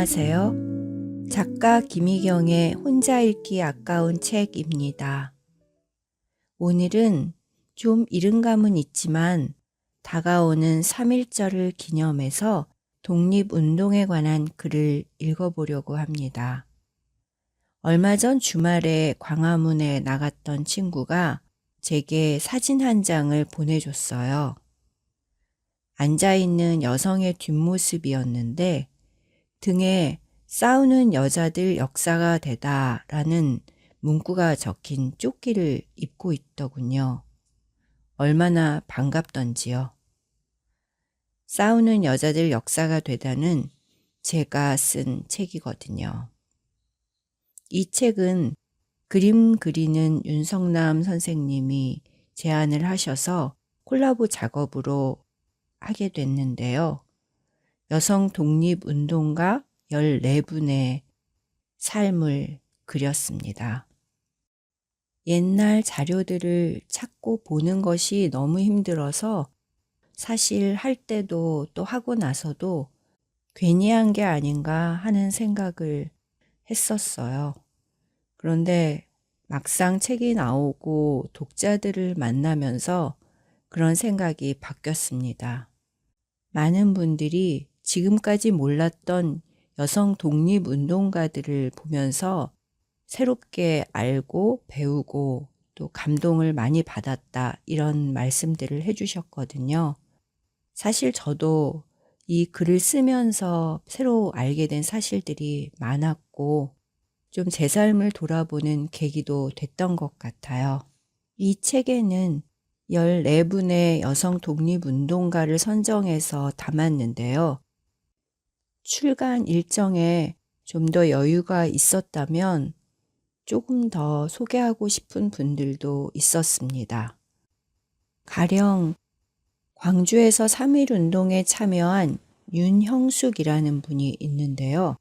안녕하세요. 작가 김희경의 혼자 읽기 아까운 책입니다. 오늘은 좀 이른 감은 있지만 다가오는 3.1절을 기념해서 독립운동에 관한 글을 읽어보려고 합니다. 얼마 전 주말에 광화문에 나갔던 친구가 제게 사진 한 장을 보내줬어요. 앉아있는 여성의 뒷모습이었는데 등에 싸우는 여자들 역사가 되다라는 문구가 적힌 조끼를 입고 있더군요. 얼마나 반갑던지요. 싸우는 여자들 역사가 되다는 제가 쓴 책이거든요. 이 책은 그림 그리는 윤성남 선생님이 제안을 하셔서 콜라보 작업으로 하게 됐는데요. 여성 독립운동가 14분의 삶을 그렸습니다. 옛날 자료들을 찾고 보는 것이 너무 힘들어서 사실 할 때도 또 하고 나서도 괜히 한 게 아닌가 하는 생각을 했었어요. 그런데 막상 책이 나오고 독자들을 만나면서 그런 생각이 바뀌었습니다. 많은 분들이 지금까지 몰랐던 여성 독립운동가들을 보면서 새롭게 알고 배우고 또 감동을 많이 받았다 이런 말씀들을 해주셨거든요. 사실 저도 이 글을 쓰면서 새로 알게 된 사실들이 많았고 좀 제 삶을 돌아보는 계기도 됐던 것 같아요. 이 책에는 14분의 여성 독립운동가를 선정해서 담았는데요. 출간 일정에 좀 더 여유가 있었다면 조금 더 소개하고 싶은 분들도 있었습니다. 가령 광주에서 3.1 운동에 참여한 윤형숙이라는 분이 있는데요.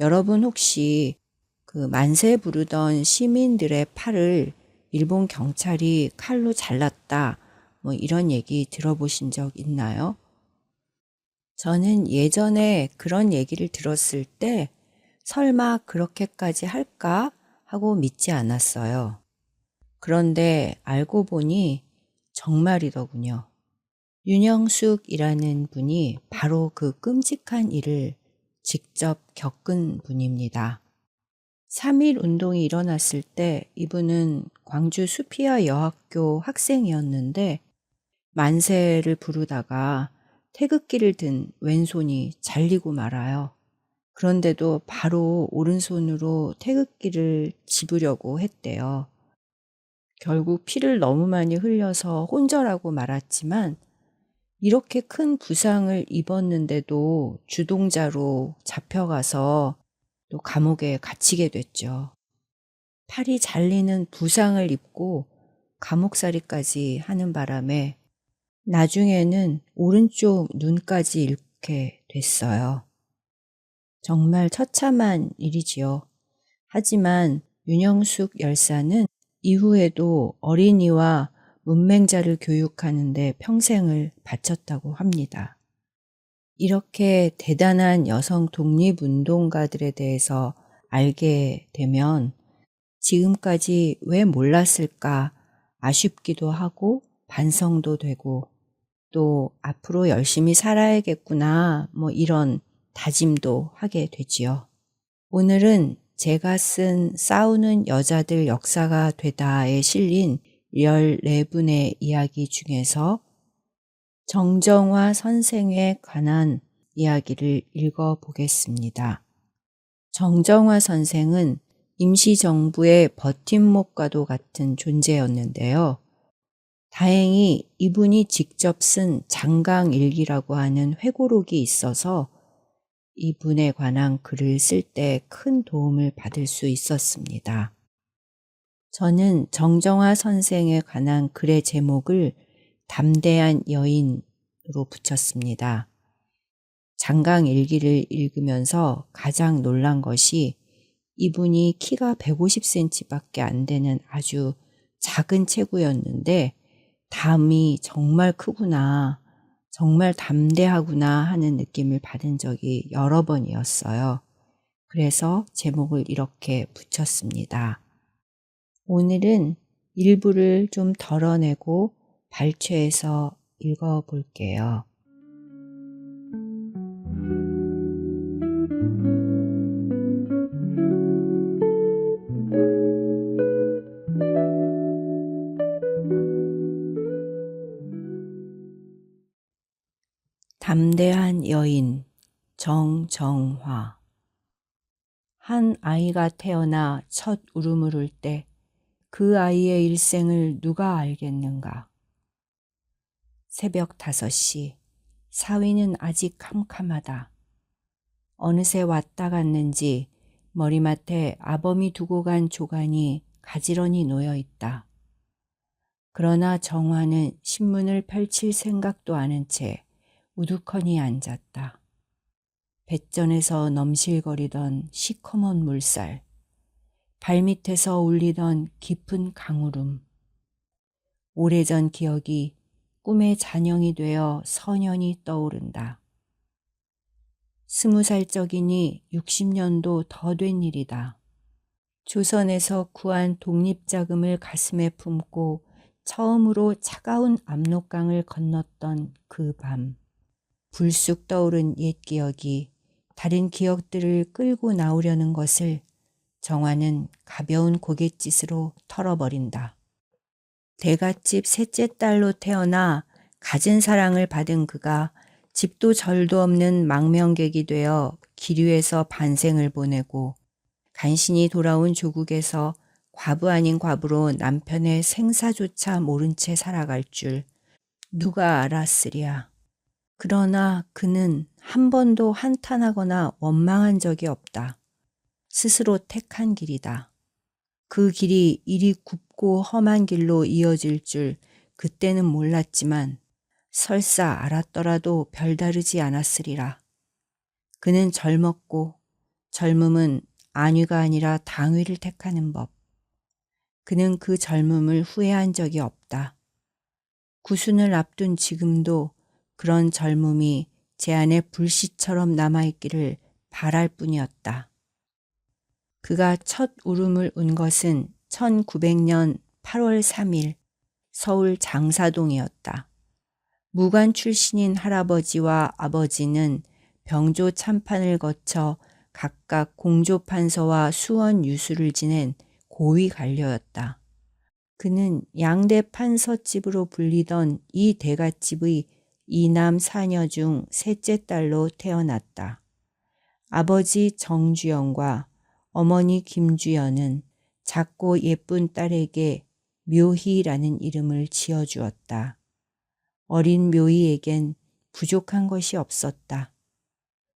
여러분 혹시 그 만세 부르던 시민들의 팔을 일본 경찰이 칼로 잘랐다 뭐 이런 얘기 들어보신 적 있나요? 저는 예전에 그런 얘기를 들었을 때 설마 그렇게까지 할까 하고 믿지 않았어요. 그런데 알고 보니 정말이더군요. 윤영숙이라는 분이 바로 그 끔찍한 일을 직접 겪은 분입니다. 3.1 운동이 일어났을 때 이분은 광주 수피아 여학교 학생이었는데 만세를 부르다가 태극기를 든 왼손이 잘리고 말아요. 그런데도 바로 오른손으로 태극기를 집으려고 했대요. 결국 피를 너무 많이 흘려서 혼절하고 말았지만 이렇게 큰 부상을 입었는데도 주동자로 잡혀가서 또 감옥에 갇히게 됐죠. 팔이 잘리는 부상을 입고 감옥살이까지 하는 바람에 나중에는 오른쪽 눈까지 잃게 됐어요. 정말 처참한 일이지요. 하지만 윤영숙 열사는 이후에도 어린이와 문맹자를 교육하는 데 평생을 바쳤다고 합니다. 이렇게 대단한 여성 독립운동가들에 대해서 알게 되면 지금까지 왜 몰랐을까 아쉽기도 하고 반성도 되고 또 앞으로 열심히 살아야겠구나 뭐 이런 다짐도 하게 되지요. 오늘은 제가 쓴 싸우는 여자들 역사가 되다에 실린 14분의 이야기 중에서 정정화 선생에 관한 이야기를 읽어보겠습니다. 정정화 선생은 임시정부의 버팀목과도 같은 존재였는데요. 다행히 이분이 직접 쓴 장강일기라고 하는 회고록이 있어서 이분에 관한 글을 쓸 때 큰 도움을 받을 수 있었습니다. 저는 정정화 선생에 관한 글의 제목을 담대한 여인으로 붙였습니다. 장강일기를 읽으면서 가장 놀란 것이 이분이 키가 150cm밖에 안 되는 아주 작은 체구였는데 담이 정말 크구나, 정말 담대하구나 하는 느낌을 받은 적이 여러 번이었어요. 그래서 제목을 이렇게 붙였습니다. 오늘은 일부를 좀 덜어내고 발췌해서 읽어볼게요. 담대한 여인 정정화. 한 아이가 태어나 첫 울음을 울 때 그 아이의 일생을 누가 알겠는가. 새벽 5시, 사위는 아직 캄캄하다. 어느새 왔다 갔는지 머리맡에 아범이 두고 간 조간이 가지런히 놓여 있다. 그러나 정화는 신문을 펼칠 생각도 않은 채 우두커니 앉았다. 뱃전에서 넘실거리던 시커먼 물살, 발밑에서 울리던 깊은 강울음, 오래전 기억이 꿈의 잔영이 되어 선연히 떠오른다. 20살적이니 60년도 더 된 일이다. 조선에서 구한 독립자금을 가슴에 품고 처음으로 차가운 압록강을 건넜던 그 밤. 불쑥 떠오른 옛 기억이 다른 기억들을 끌고 나오려는 것을 정화는 가벼운 고갯짓으로 털어버린다. 대갓집 셋째 딸로 태어나 갖은 사랑을 받은 그가 집도 절도 없는 망명객이 되어 기류에서 반생을 보내고 간신히 돌아온 조국에서 과부 아닌 과부로 남편의 생사조차 모른 채 살아갈 줄 누가 알았으랴. 그러나 그는 한 번도 한탄하거나 원망한 적이 없다. 스스로 택한 길이다. 그 길이 이리 굽고 험한 길로 이어질 줄 그때는 몰랐지만 설사 알았더라도 별다르지 않았으리라. 그는 젊었고 젊음은 안위가 아니라 당위를 택하는 법. 그는 그 젊음을 후회한 적이 없다. 구순을 앞둔 지금도 그런 젊음이 제 안에 불씨처럼 남아있기를 바랄 뿐이었다. 그가 첫 울음을 운 것은 1900년 8월 3일 서울 장사동이었다. 무관 출신인 할아버지와 아버지는 병조 참판을 거쳐 각각 공조판서와 수원 유수를 지낸 고위 관료였다. 그는 양대 판서집으로 불리던 이 대갓집의 이남 사녀 중 셋째 딸로 태어났다. 아버지 정주영과 어머니 김주연은 작고 예쁜 딸에게 묘희라는 이름을 지어주었다. 어린 묘희에겐 부족한 것이 없었다.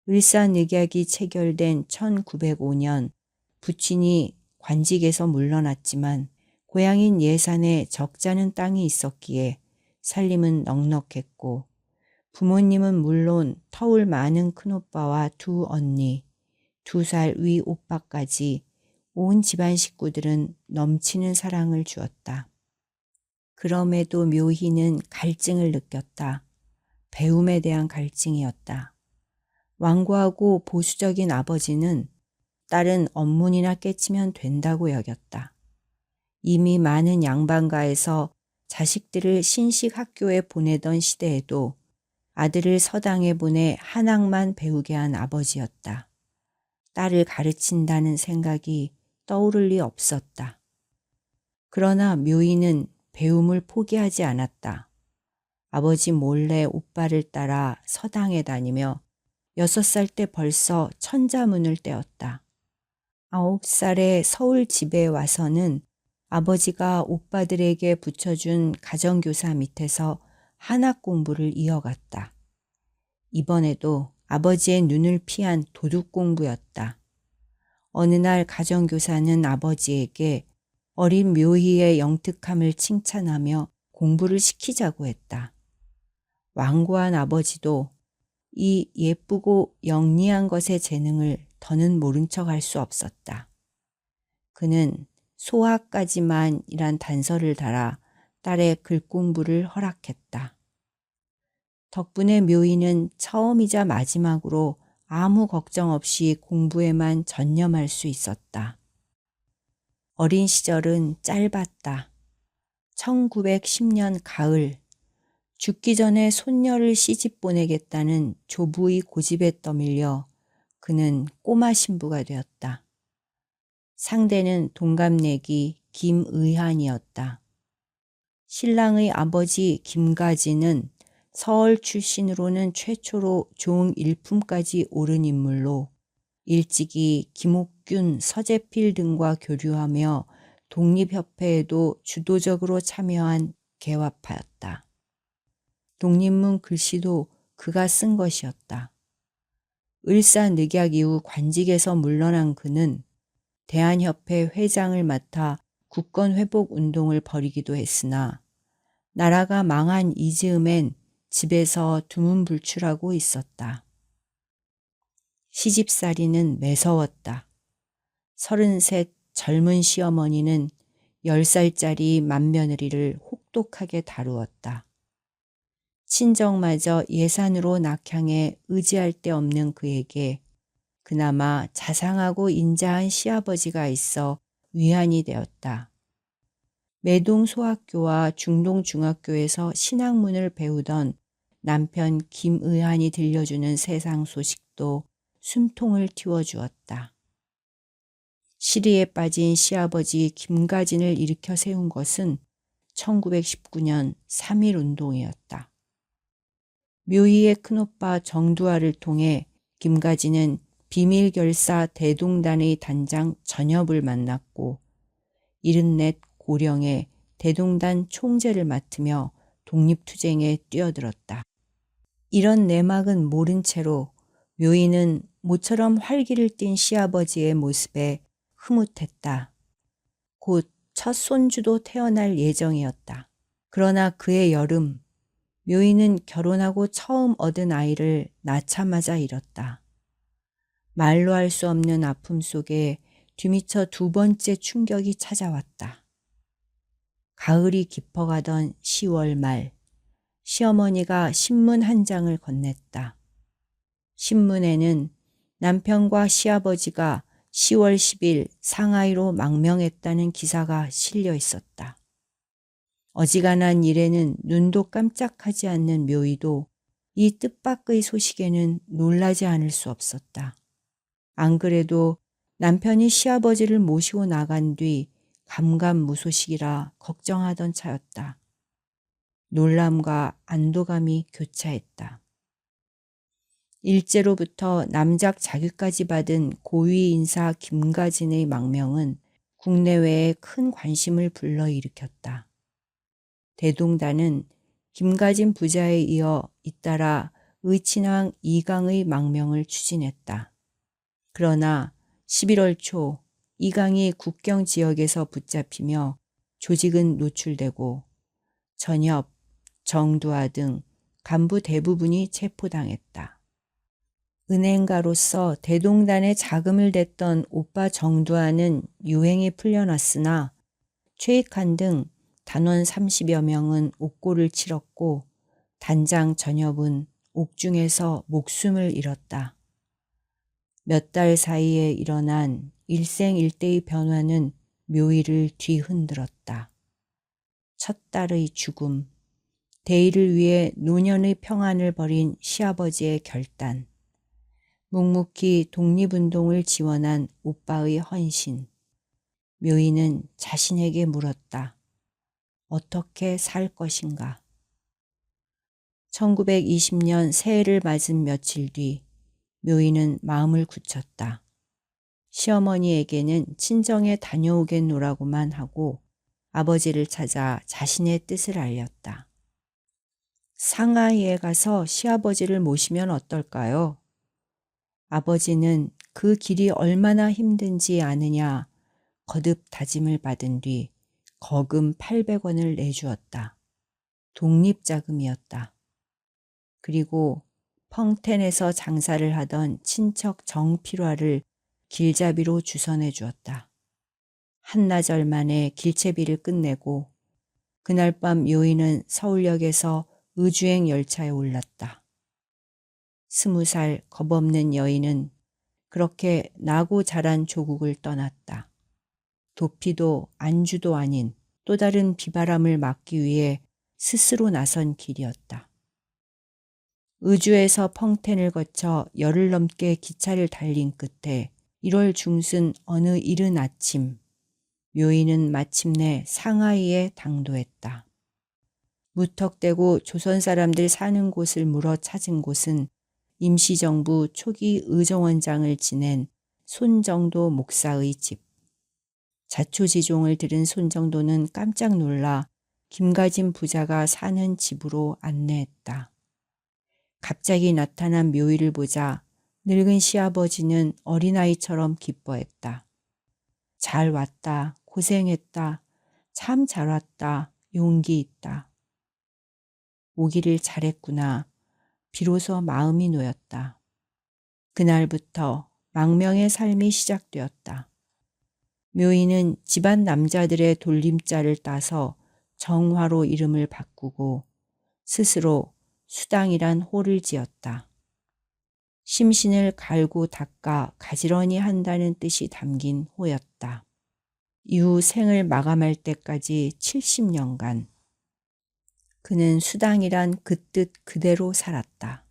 을사늑약이 체결된 1905년 부친이 관직에서 물러났지만 고향인 예산에 적잖은 땅이 있었기에 살림은 넉넉했고 부모님은 물론 터울 많은 큰오빠와 두 언니, 2살 위 오빠까지 온 집안 식구들은 넘치는 사랑을 주었다. 그럼에도 묘희는 갈증을 느꼈다. 배움에 대한 갈증이었다. 완고하고 보수적인 아버지는 딸은 업문이나 깨치면 된다고 여겼다. 이미 많은 양반가에서 자식들을 신식 학교에 보내던 시대에도 아들을 서당에 보내 한학만 배우게 한 아버지였다. 딸을 가르친다는 생각이 떠오를 리 없었다. 그러나 묘희는 배움을 포기하지 않았다. 아버지 몰래 오빠를 따라 서당에 다니며 6살 때 벌써 천자문을 떼었다. 9살에 서울 집에 와서는 아버지가 오빠들에게 붙여준 가정교사 밑에서 한학 공부를 이어갔다. 이번에도 아버지의 눈을 피한 도둑 공부였다. 어느 날 가정교사는 아버지에게 어린 묘희의 영특함을 칭찬하며 공부를 시키자고 했다. 완고한 아버지도 이 예쁘고 영리한 것의 재능을 더는 모른 척 할 수 없었다. 그는 소학까지만이란 단서를 달아 딸의 글 공부를 허락했다. 덕분에 묘희는 처음이자 마지막으로 아무 걱정 없이 공부에만 전념할 수 있었다. 어린 시절은 짧았다. 1910년 가을, 죽기 전에 손녀를 시집 보내겠다는 조부의 고집에 떠밀려 그는 꼬마 신부가 되었다. 상대는 동갑내기 김의한이었다. 신랑의 아버지 김가진은 서울 출신으로는 최초로 종 1품까지 오른 인물로 일찍이 김옥균, 서재필 등과 교류하며 독립협회에도 주도적으로 참여한 개화파였다. 독립문 글씨도 그가 쓴 것이었다. 을사늑약 이후 관직에서 물러난 그는 대한협회 회장을 맡아 국권회복 운동을 벌이기도 했으나 나라가 망한 이즈음엔 집에서 두문불출하고 있었다. 시집살이는 매서웠다. 33 젊은 시어머니는 10살짜리 맏며느리를 혹독하게 다루었다. 친정마저 예산으로 낙향해 의지할 데 없는 그에게 그나마 자상하고 인자한 시아버지가 있어 위안이 되었다. 매동 소학교와 중동 중학교에서 신학문을 배우던 남편 김의한이 들려주는 세상 소식도 숨통을 틔워주었다. 시리에 빠진 시아버지 김가진을 일으켜 세운 것은 1919년 3.1운동이었다. 묘희의 큰오빠 정두아를 통해 김가진은 비밀결사 대동단의 단장 전엽을 만났고 74 고령에 대동단 총재를 맡으며 독립투쟁에 뛰어들었다. 이런 내막은 모른 채로 묘희는 모처럼 활기를 띤 시아버지의 모습에 흐뭇했다. 곧 첫 손주도 태어날 예정이었다. 그러나 그해 여름 묘희는 결혼하고 처음 얻은 아이를 낳자마자 잃었다. 말로 할 수 없는 아픔 속에 뒤미쳐 두 번째 충격이 찾아왔다. 가을이 깊어가던 10월 말, 시어머니가 신문 한 장을 건넸다. 신문에는 남편과 시아버지가 10월 10일 상하이로 망명했다는 기사가 실려 있었다. 어지간한 일에는 눈도 깜짝하지 않는 묘희도 이 뜻밖의 소식에는 놀라지 않을 수 없었다. 안 그래도 남편이 시아버지를 모시고 나간 뒤 감감무소식이라 걱정하던 차였다. 놀람과 안도감이 교차했다. 일제로부터 남작 자규까지 받은 고위 인사 김가진의 망명은 국내외에 큰 관심을 불러일으켰다. 대동단은 김가진 부자에 이어 잇따라 의친왕 이강의 망명을 추진했다. 그러나 11월 초 이강이 국경 지역에서 붙잡히며 조직은 노출되고 전엽, 정두아 등 간부 대부분이 체포당했다. 은행가로서 대동단에 자금을 댔던 오빠 정두아는 유행이 풀려났으나 최익한 등 단원 30여 명은 옥고를 치렀고 단장 전엽은 옥중에서 목숨을 잃었다. 몇 달 사이에 일어난 일생일대의 변화는 묘희를 뒤흔들었다. 첫 딸의 죽음, 대의를 위해 노년의 평안을 버린 시아버지의 결단, 묵묵히 독립운동을 지원한 오빠의 헌신. 묘희는 자신에게 물었다. 어떻게 살 것인가? 1920년 새해를 맞은 며칠 뒤 묘희는 마음을 굳혔다. 시어머니에게는 친정에 다녀오겠노라고만 하고 아버지를 찾아 자신의 뜻을 알렸다. 상하이에 가서 시아버지를 모시면 어떨까요? 아버지는 그 길이 얼마나 힘든지 아느냐 거듭 다짐을 받은 뒤 거금 800원을 내주었다. 독립자금이었다. 그리고 펑텐에서 장사를 하던 친척 정필화를 길잡이로 주선해 주었다. 한나절 만에 길채비를 끝내고 그날 밤 요인은 서울역에서 의주행 열차에 올랐다. 20살 겁없는 여인은 그렇게 나고 자란 조국을 떠났다. 도피도 안주도 아닌 또 다른 비바람을 막기 위해 스스로 나선 길이었다. 의주에서 펑텐을 거쳐 열흘 넘게 기차를 달린 끝에 1월 중순 어느 이른 아침, 묘인은 마침내 상하이에 당도했다. 무턱대고 조선 사람들 사는 곳을 물어 찾은 곳은 임시정부 초기 의정원장을 지낸 손정도 목사의 집. 자초지종을 들은 손정도는 깜짝 놀라 김가진 부자가 사는 집으로 안내했다. 갑자기 나타난 묘의를 보자 늙은 시아버지는 어린아이처럼 기뻐했다. 잘 왔다. 고생했다. 참 잘 왔다. 용기 있다. 오기를 잘했구나. 비로소 마음이 놓였다. 그날부터 망명의 삶이 시작되었다. 묘인은 집안 남자들의 돌림자를 따서 정화로 이름을 바꾸고 스스로 수당이란 호를 지었다. 심신을 갈고 닦아 가지런히 한다는 뜻이 담긴 호였다. 이후 생을 마감할 때까지 70년간 그는 수당이란 그 뜻 그대로 살았다.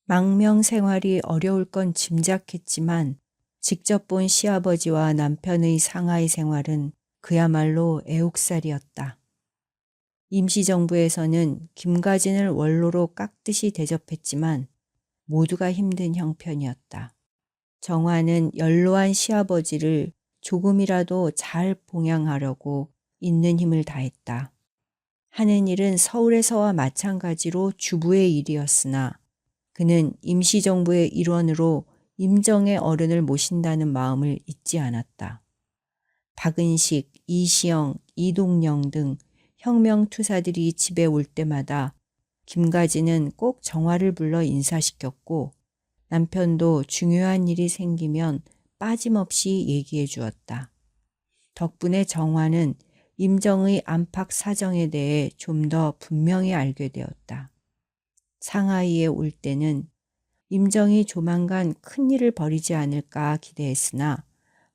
망명 생활이 어려울 건 짐작했지만 직접 본 시아버지와 남편의 상하이 생활은 그야말로 애옥살이었다. 임시정부에서는 김가진을 원로로 깍듯이 대접했지만 모두가 힘든 형편이었다. 정화는 연로한 시아버지를 조금이라도 잘 봉양하려고 있는 힘을 다했다. 하는 일은 서울에서와 마찬가지로 주부의 일이었으나 그는 임시정부의 일원으로 임정의 어른을 모신다는 마음을 잊지 않았다. 박은식, 이시영, 이동영 등 혁명투사들이 집에 올 때마다 김가진은 꼭 정화를 불러 인사시켰고 남편도 중요한 일이 생기면 빠짐없이 얘기해 주었다. 덕분에 정화는 임정의 안팎 사정에 대해 좀 더 분명히 알게 되었다. 상하이에 올 때는 임정이 조만간 큰일을 벌이지 않을까 기대했으나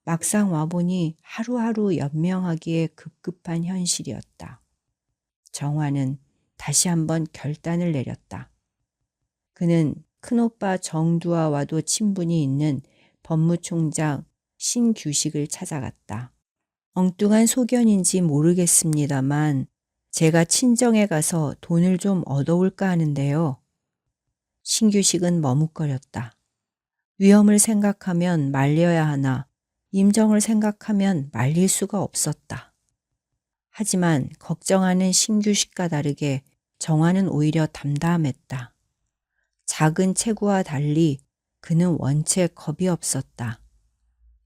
막상 와보니 하루하루 연명하기에 급급한 현실이었다. 정화는 다시 한번 결단을 내렸다. 그는 큰오빠 정두아와도 친분이 있는 법무총장 신규식을 찾아갔다. 엉뚱한 소견인지 모르겠습니다만 제가 친정에 가서 돈을 좀 얻어올까 하는데요. 신규식은 머뭇거렸다. 위험을 생각하면 말려야 하나 임정을 생각하면 말릴 수가 없었다. 하지만 걱정하는 신규식과 다르게 정화는 오히려 담담했다. 작은 체구와 달리 그는 원체 겁이 없었다.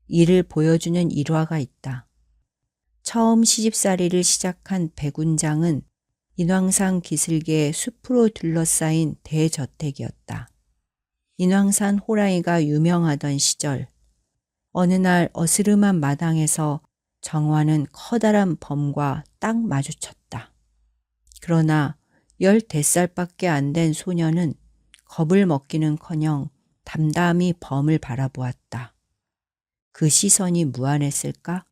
이를 보여주는 일화가 있다. 처음 시집살이를 시작한 백운장은 인왕산 기슭의 숲으로 둘러싸인 대저택이었다. 인왕산 호랑이가 유명하던 시절 어느 날 어스름한 마당에서 정화는 커다란 범과 딱 마주쳤다. 그러나 15살밖에 안 된 소녀는 겁을 먹기는커녕 담담히 범을 바라보았다. 그 시선이 무안했을까?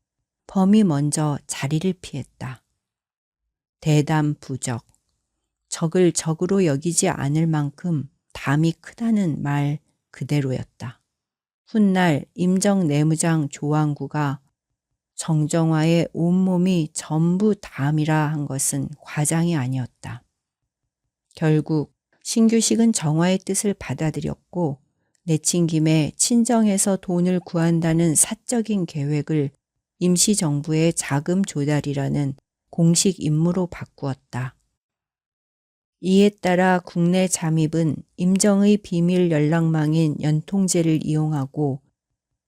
범이 먼저 자리를 피했다. 대담부적, 적을 적으로 여기지 않을 만큼 담이 크다는 말 그대로였다. 훗날 임정 내무장 조왕구가 정정화의 온몸이 전부 담이라 한 것은 과장이 아니었다. 결국 신규식은 정화의 뜻을 받아들였고 내친 김에 친정에서 돈을 구한다는 사적인 계획을 임시정부의 자금 조달이라는 공식 임무로 바꾸었다. 이에 따라 국내 잠입은 임정의 비밀 연락망인 연통제를 이용하고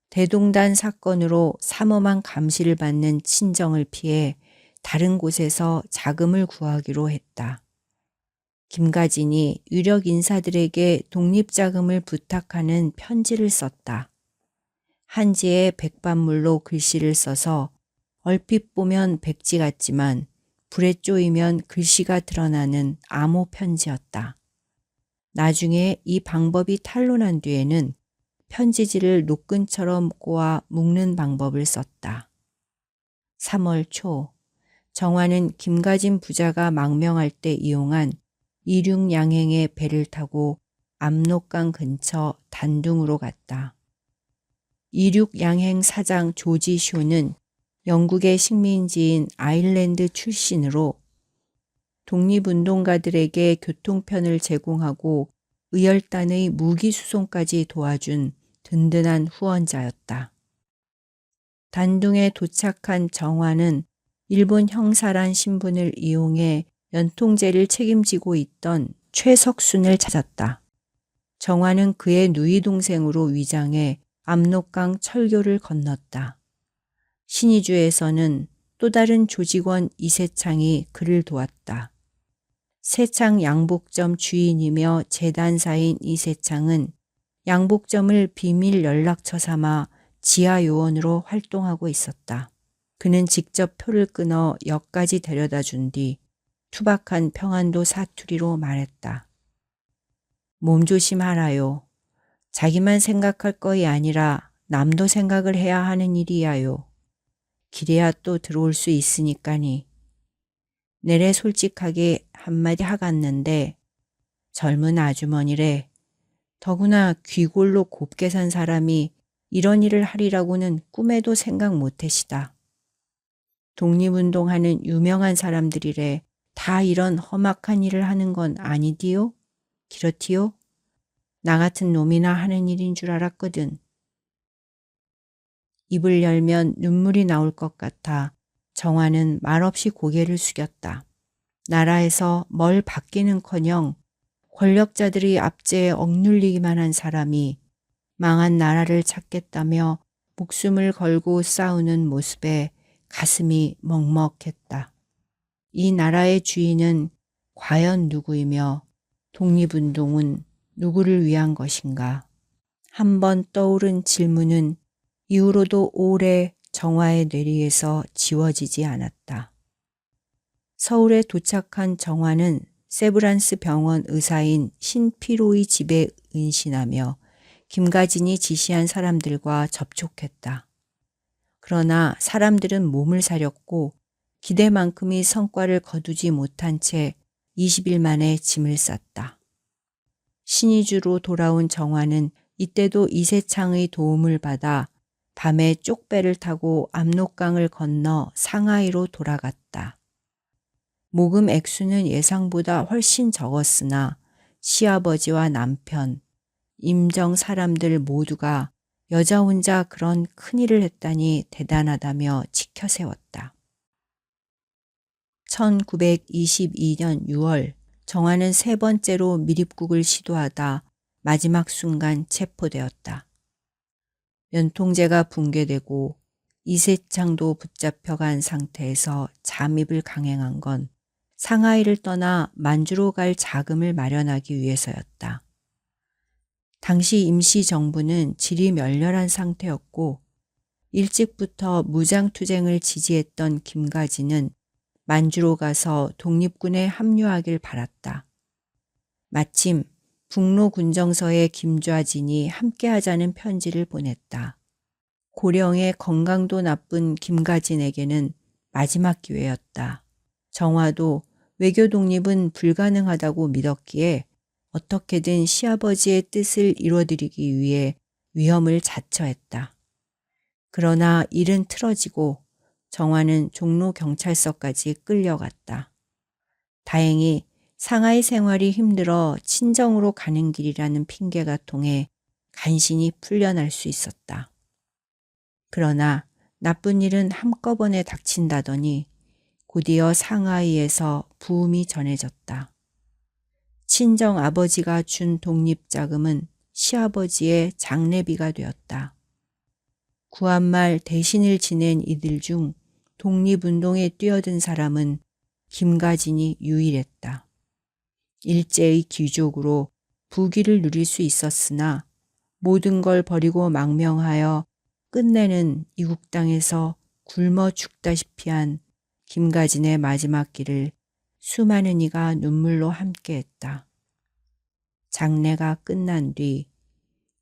대동단 사건으로 삼엄한 감시를 받는 친정을 피해 다른 곳에서 자금을 구하기로 했다. 김가진이 유력 인사들에게 독립자금을 부탁하는 편지를 썼다. 한지에 백반물로 글씨를 써서 얼핏 보면 백지 같지만 불에 쪼이면 글씨가 드러나는 암호 편지였다. 나중에 이 방법이 탄로난 뒤에는 편지지를 노끈처럼 꼬아 묶는 방법을 썼다. 3월 초 정화는 김가진 부자가 망명할 때 이용한 이륙양행의 배를 타고 압록강 근처 단둥으로 갔다. 이륙양행 사장 조지 쇼는 영국의 식민지인 아일랜드 출신으로 독립운동가들에게 교통편을 제공하고 의열단의 무기 수송까지 도와준 든든한 후원자였다. 단둥에 도착한 정화는 일본 형사란 신분을 이용해 연통제를 책임지고 있던 최석순을 찾았다. 정화는 그의 누이 동생으로 위장해 압록강 철교를 건넜다. 신의주에서는 또 다른 조직원 이세창이 그를 도왔다. 세창 양복점 주인이며 재단사인 이세창은 양복점을 비밀 연락처 삼아 지하 요원으로 활동하고 있었다. 그는 직접 표를 끊어 역까지 데려다 준 뒤 투박한 평안도 사투리로 말했다. 몸조심하라요. 자기만 생각할 거이 아니라 남도 생각을 해야 하는 일이야요. 길에야 또 들어올 수 있으니까니. 내래 솔직하게 한마디 하갔는데 젊은 아주머니래. 더구나 귀골로 곱게 산 사람이 이런 일을 하리라고는 꿈에도 생각 못해시다. 독립운동하는 유명한 사람들이래 다 이런 험악한 일을 하는 건 아니디요? 그렇디요? 나 같은 놈이나 하는 일인 줄 알았거든. 입을 열면 눈물이 나올 것 같아 정화는 말없이 고개를 숙였다. 나라에서 뭘 받기는커녕 권력자들이 압제에 억눌리기만 한 사람이 망한 나라를 찾겠다며 목숨을 걸고 싸우는 모습에 가슴이 먹먹했다. 이 나라의 주인은 과연 누구이며 독립운동은 누구를 위한 것인가? 한번 떠오른 질문은 이후로도 오래 정화의 뇌리에서 지워지지 않았다. 서울에 도착한 정화는 세브란스 병원 의사인 신피로의 집에 은신하며 김가진이 지시한 사람들과 접촉했다. 그러나 사람들은 몸을 사렸고 기대만큼의 성과를 거두지 못한 채 20일 만에 짐을 쌌다. 신의주로 돌아온 정화는 이때도 이세창의 도움을 받아 밤에 쪽배를 타고 압록강을 건너 상하이로 돌아갔다. 모금 액수는 예상보다 훨씬 적었으나 시아버지와 남편, 임정 사람들 모두가 여자 혼자 그런 큰일을 했다니 대단하다며 치켜세웠다. 1922년 6월 정화는 세 번째로 밀입국을 시도하다 마지막 순간 체포되었다. 연통제가 붕괴되고 이세창도 붙잡혀간 상태에서 잠입을 강행한 건 상하이를 떠나 만주로 갈 자금을 마련하기 위해서였다. 당시 임시정부는 질이 멸렬한 상태였고 일찍부터 무장투쟁을 지지했던 김가진은 만주로 가서 독립군에 합류하길 바랐다. 마침 북로군정서에 김좌진이 함께하자는 편지를 보냈다. 고령의 건강도 나쁜 김가진에게는 마지막 기회였다. 정화도 외교 독립은 불가능하다고 믿었기에 어떻게든 시아버지의 뜻을 이루어드리기 위해 위험을 자처했다. 그러나 일은 틀어지고 정화는 종로경찰서까지 끌려갔다. 다행히 상하이 생활이 힘들어 친정으로 가는 길이라는 핑계가 통해 간신히 풀려날 수 있었다. 그러나 나쁜 일은 한꺼번에 닥친다더니 곧이어 상하이에서 부음이 전해졌다. 친정 아버지가 준 독립자금은 시아버지의 장례비가 되었다. 구한말 대신을 지낸 이들 중 독립운동에 뛰어든 사람은 김가진이 유일했다. 일제의 귀족으로 부귀를 누릴 수 있었으나 모든 걸 버리고 망명하여 끝내는 이국 땅에서 굶어 죽다시피 한 김가진의 마지막 길을 수많은 이가 눈물로 함께했다. 장례가 끝난 뒤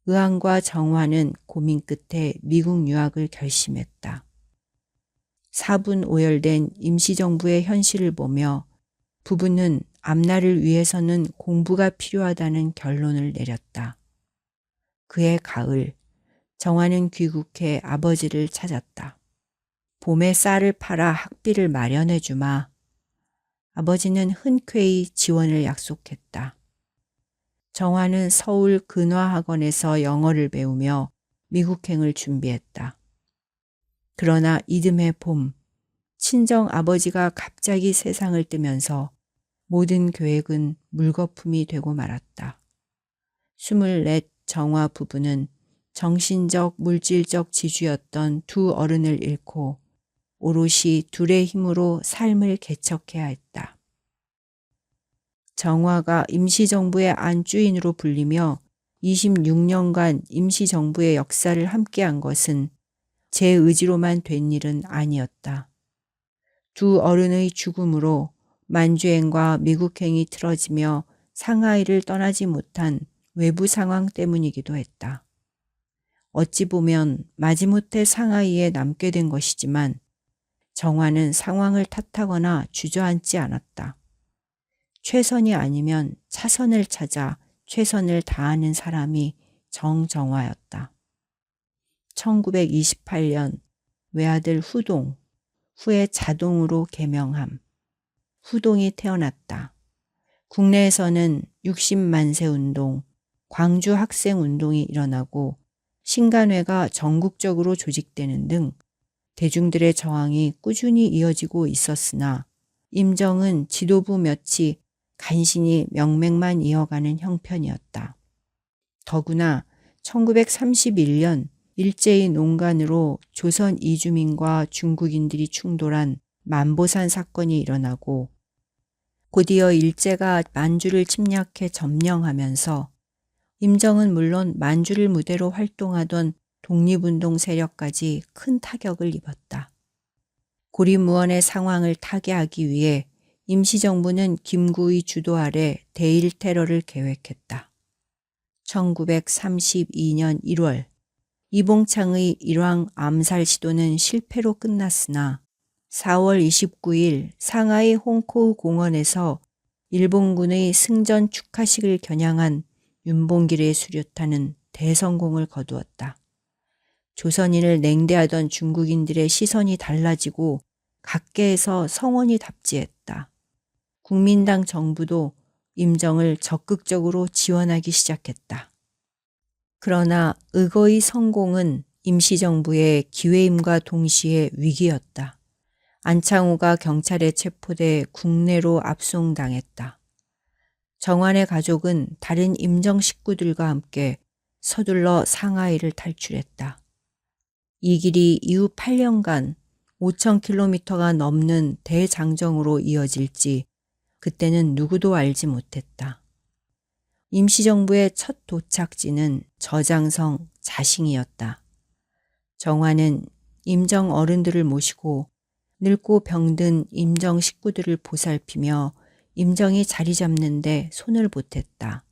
의왕과 정화는 고민 끝에 미국 유학을 결심했다. 사분오열된 임시정부의 현실을 보며 부부는 앞날을 위해서는 공부가 필요하다는 결론을 내렸다. 그해 가을, 정화는 귀국해 아버지를 찾았다. 봄에 쌀을 팔아 학비를 마련해 주마. 아버지는 흔쾌히 지원을 약속했다. 정화는 서울 근화학원에서 영어를 배우며 미국행을 준비했다. 그러나 이듬해 봄, 친정 아버지가 갑자기 세상을 뜨면서 모든 계획은 물거품이 되고 말았다. 24 정화 부부는 정신적, 물질적 지주였던 두 어른을 잃고 오롯이 둘의 힘으로 삶을 개척해야 했다. 정화가 임시정부의 안주인으로 불리며 26년간 임시정부의 역사를 함께한 것은 제 의지로만 된 일은 아니었다. 두 어른의 죽음으로 만주행과 미국행이 틀어지며 상하이를 떠나지 못한 외부 상황 때문이기도 했다. 어찌 보면 마지못해 상하이에 남게 된 것이지만 정화는 상황을 탓하거나 주저앉지 않았다. 최선이 아니면 차선을 찾아 최선을 다하는 사람이 정정화였다. 1928년 외아들 후동, 후에 자동으로 개명함. 후동이 태어났다. 국내에서는 60만세 운동, 광주 학생 운동이 일어나고 신간회가 전국적으로 조직되는 등 대중들의 저항이 꾸준히 이어지고 있었으나 임정은 지도부 몇이 간신히 명맥만 이어가는 형편이었다. 더구나 1931년 일제히 농간으로 조선 이주민과 중국인들이 충돌한 만보산 사건이 일어나고 곧이어 일제가 만주를 침략해 점령하면서 임정은 물론 만주를 무대로 활동하던 독립운동 세력까지 큰 타격을 입었다. 고리무원의 상황을 타개하기 위해 임시정부는 김구의 주도 아래 대일 테러를 계획했다. 1932년 1월 이봉창의 일왕 암살 시도는 실패로 끝났으나 4월 29일 상하이 홍코우 공원에서 일본군의 승전 축하식을 겨냥한 윤봉길의 수류탄은 대성공을 거두었다. 조선인을 냉대하던 중국인들의 시선이 달라지고 각계에서 성원이 답지했다. 국민당 정부도 임정을 적극적으로 지원하기 시작했다. 그러나 의거의 성공은 임시정부의 기회임과 동시에 위기였다. 안창호가 경찰에 체포돼 국내로 압송당했다. 정환의 가족은 다른 임정 식구들과 함께 서둘러 상하이를 탈출했다. 이 길이 이후 8년간 5,000km가 넘는 대장정으로 이어질지 그때는 누구도 알지 못했다. 임시정부의 첫 도착지는 저장성 자싱이었다. 정화는 임정 어른들을 모시고 늙고 병든 임정 식구들을 보살피며 임정이 자리 잡는데 손을 보탰다.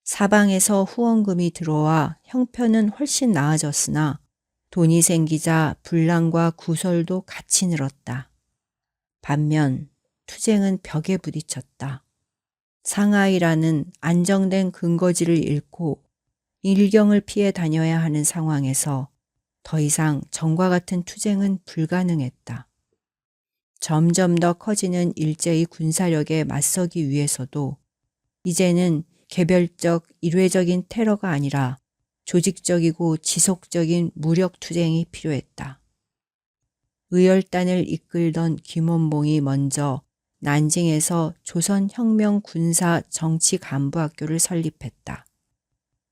사방에서 후원금이 들어와 형편은 훨씬 나아졌으나 돈이 생기자 분란과 구설도 같이 늘었다. 반면 투쟁은 벽에 부딪혔다. 상하이라는 안정된 근거지를 잃고 일경을 피해 다녀야 하는 상황에서 더 이상 전과 같은 투쟁은 불가능했다. 점점 더 커지는 일제의 군사력에 맞서기 위해서도 이제는 개별적 일회적인 테러가 아니라 조직적이고 지속적인 무력 투쟁이 필요했다. 의열단을 이끌던 김원봉이 먼저 난징에서 조선혁명군사정치간부학교를 설립했다.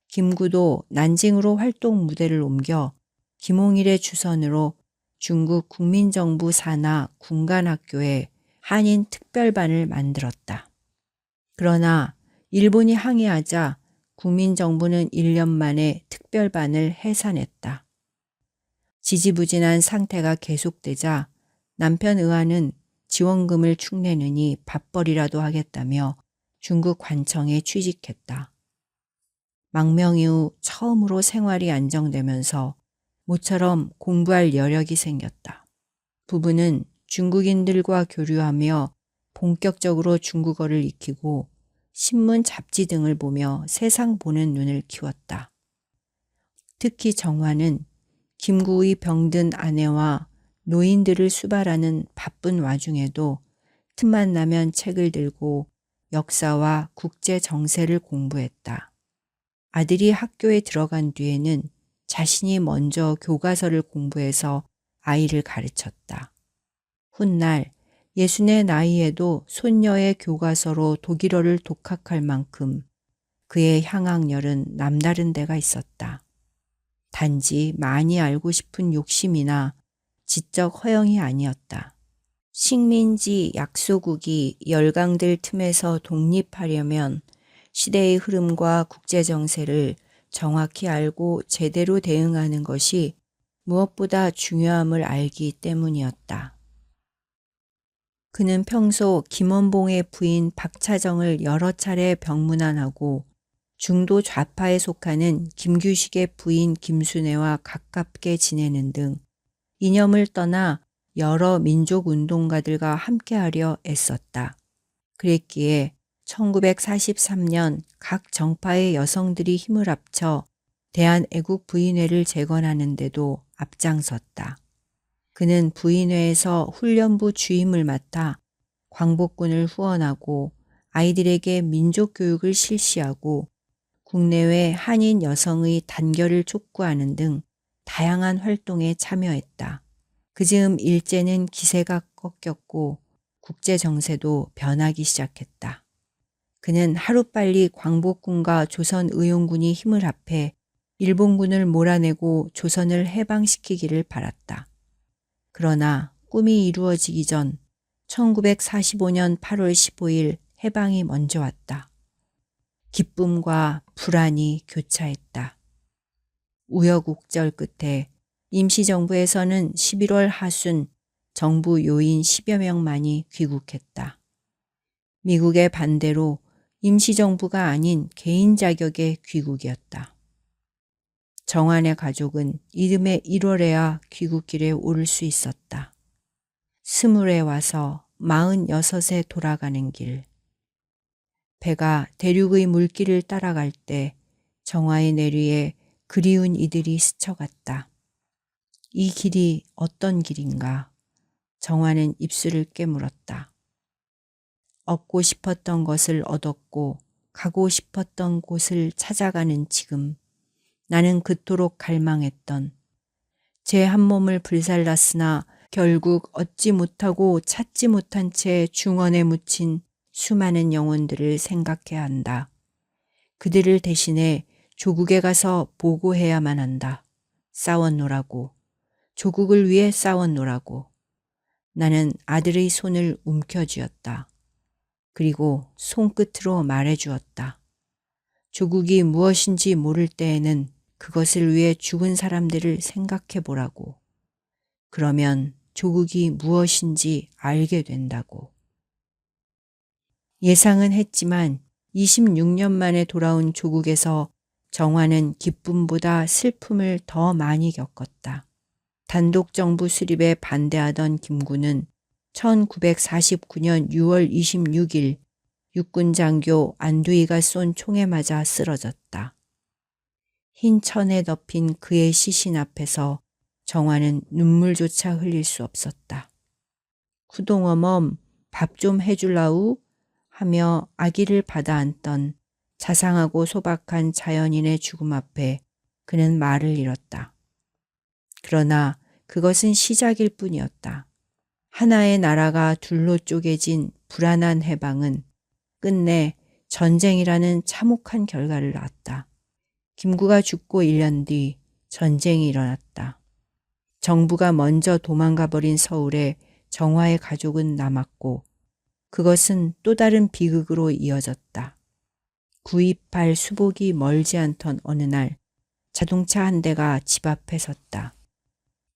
김구도 난징으로 활동 무대를 옮겨 김홍일의 주선으로 중국 국민정부 산하 군간학교에 한인 특별반을 만들었다. 그러나 일본이 항의하자 국민정부는 1년 만에 특별반을 해산했다. 지지부진한 상태가 계속되자 남편 의안은 지원금을 축내느니 밥벌이라도 하겠다며 중국 관청에 취직했다. 망명 이후 처음으로 생활이 안정되면서 모처럼 공부할 여력이 생겼다. 부부는 중국인들과 교류하며 본격적으로 중국어를 익히고 신문, 잡지 등을 보며 세상 보는 눈을 키웠다. 특히 정화는 김구의 병든 아내와 노인들을 수발하는 바쁜 와중에도 틈만 나면 책을 들고 역사와 국제 정세를 공부했다. 아들이 학교에 들어간 뒤에는 자신이 먼저 교과서를 공부해서 아이를 가르쳤다. 훗날 60의 나이에도 손녀의 교과서로 독일어를 독학할 만큼 그의 향학열은 남다른 데가 있었다. 단지 많이 알고 싶은 욕심이나 지적 허영이 아니었다. 식민지 약소국이 열강들 틈에서 독립하려면 시대의 흐름과 국제정세를 정확히 알고 제대로 대응하는 것이 무엇보다 중요함을 알기 때문이었다. 그는 평소 김원봉의 부인 박차정을 여러 차례 병문안하고 중도 좌파에 속하는 김규식의 부인 김순애와 가깝게 지내는 등 이념을 떠나 여러 민족운동가들과 함께하려 애썼다. 그랬기에 1943년 각 정파의 여성들이 힘을 합쳐 대한애국 부인회를 재건하는 데도 앞장섰다. 그는 부인회에서 훈련부 주임을 맡아 광복군을 후원하고 아이들에게 민족교육을 실시하고 국내외 한인 여성의 단결을 촉구하는 등 다양한 활동에 참여했다. 그 즈음 일제는 기세가 꺾였고 국제정세도 변하기 시작했다. 그는 하루빨리 광복군과 조선의용군이 힘을 합해 일본군을 몰아내고 조선을 해방시키기를 바랐다. 그러나 꿈이 이루어지기 전 1945년 8월 15일 해방이 먼저 왔다. 기쁨과 불안이 교차했다. 우여곡절 끝에 임시정부에서는 11월 하순 정부 요인 10여 명만이 귀국했다. 미국의 반대로 임시정부가 아닌 개인 자격의 귀국이었다. 정환의 가족은 이듬해 1월에야 귀국길에 오를 수 있었다. 20에 와서 46에 돌아가는 길. 배가 대륙의 물길을 따라갈 때 정화의 내리에 그리운 이들이 스쳐갔다. 이 길이 어떤 길인가? 정화는 입술을 깨물었다. 얻고 싶었던 것을 얻었고 가고 싶었던 곳을 찾아가는 지금 나는 그토록 갈망했던 제 한 몸을 불살랐으나 결국 얻지 못하고 찾지 못한 채 중원에 묻힌 수많은 영혼들을 생각해야 한다. 그들을 대신해 조국에 가서 보고해야만 한다. 싸웠노라고. 조국을 위해 싸웠노라고. 나는 아들의 손을 움켜쥐었다. 그리고 손끝으로 말해주었다. 조국이 무엇인지 모를 때에는 그것을 위해 죽은 사람들을 생각해 보라고. 그러면 조국이 무엇인지 알게 된다고. 예상은 했지만 26년 만에 돌아온 조국에서 정화는 기쁨보다 슬픔을 더 많이 겪었다. 단독 정부 수립에 반대하던 김구는 1949년 6월 26일 육군 장교 안두희가 쏜 총에 맞아 쓰러졌다. 흰 천에 덮인 그의 시신 앞에서 정화는 눈물조차 흘릴 수 없었다. 구동어멈 밥 좀 해줄라우 하며 아기를 받아 안던 자상하고 소박한 자연인의 죽음 앞에 그는 말을 잃었다. 그러나 그것은 시작일 뿐이었다. 하나의 나라가 둘로 쪼개진 불안한 해방은 끝내 전쟁이라는 참혹한 결과를 낳았다. 김구가 죽고 1년 뒤 전쟁이 일어났다. 정부가 먼저 도망가 버린 서울에 정화의 가족은 남았고 그것은 또 다른 비극으로 이어졌다. 구입할 수복이 멀지 않던 어느 날 자동차 한 대가 집 앞에 섰다.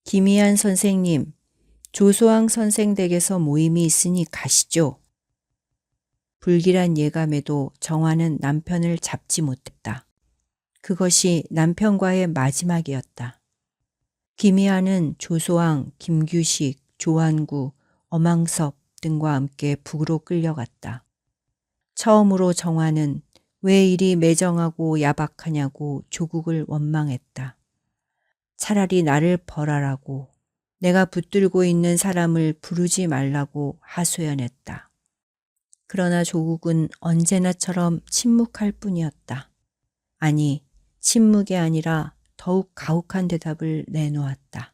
김희안 선생님, 조소왕 선생 댁에서 모임이 있으니 가시죠. 불길한 예감에도 정화는 남편을 잡지 못했다. 그것이 남편과의 마지막이었다. 김희아는 조소왕, 김규식, 조한구, 엄황섭 등과 함께 북으로 끌려갔다. 처음으로 정화는 왜 이리 매정하고 야박하냐고 조국을 원망했다. 차라리 나를 벌하라고, 내가 붙들고 있는 사람을 부르지 말라고 하소연했다. 그러나 조국은 언제나처럼 침묵할 뿐이었다. 아니, 침묵이 아니라 더욱 가혹한 대답을 내놓았다.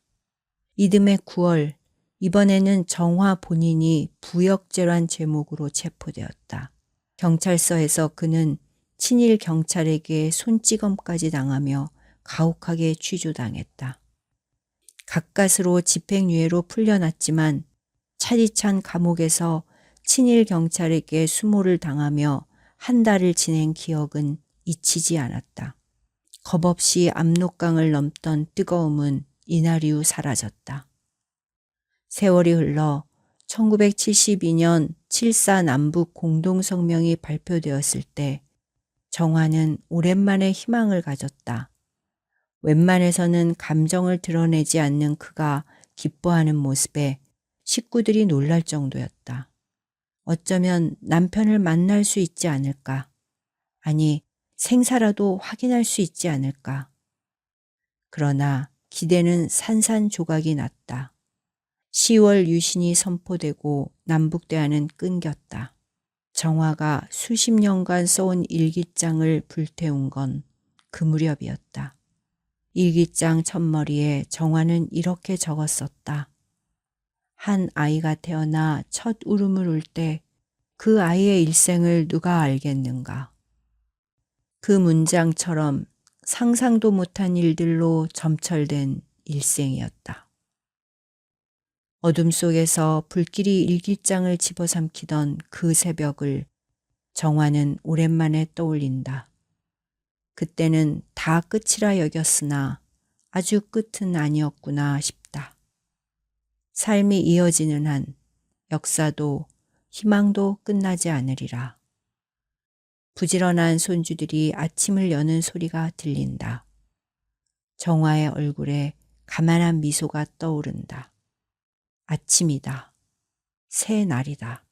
이듬해 9월, 이번에는 정화 본인이 부역죄란 제목으로 체포되었다. 경찰서에서 그는 친일 경찰에게 손찌검까지 당하며 가혹하게 취조당했다. 가까스로 집행유예로 풀려났지만 차디찬 감옥에서 친일 경찰에게 수모를 당하며 한 달을 지낸 기억은 잊히지 않았다. 겁없이 압록강을 넘던 뜨거움은 이날 이후 사라졌다. 세월이 흘러 1972년 7.4 남북 공동성명이 발표되었을 때 정화는 오랜만에 희망을 가졌다. 웬만해서는 감정을 드러내지 않는 그가 기뻐하는 모습에 식구들이 놀랄 정도였다. 어쩌면 남편을 만날 수 있지 않을까? 아니, 생사라도 확인할 수 있지 않을까? 그러나 기대는 산산조각이 났다. 10월 유신이 선포되고 남북대화는 끊겼다. 정화가 수십 년간 써온 일기장을 불태운 건 그 무렵이었다. 일기장 첫머리에 정화는 이렇게 적었었다. 한 아이가 태어나 첫 울음을 울 때 그 아이의 일생을 누가 알겠는가. 그 문장처럼 상상도 못한 일들로 점철된 일생이었다. 어둠 속에서 불길이 일기장을 집어삼키던 그 새벽을 정화는 오랜만에 떠올린다. 그때는 다 끝이라 여겼으나 아주 끝은 아니었구나 싶다. 삶이 이어지는 한 역사도 희망도 끝나지 않으리라. 부지런한 손주들이 아침을 여는 소리가 들린다. 정화의 얼굴에 가만한 미소가 떠오른다. 아침이다. 새 날이다.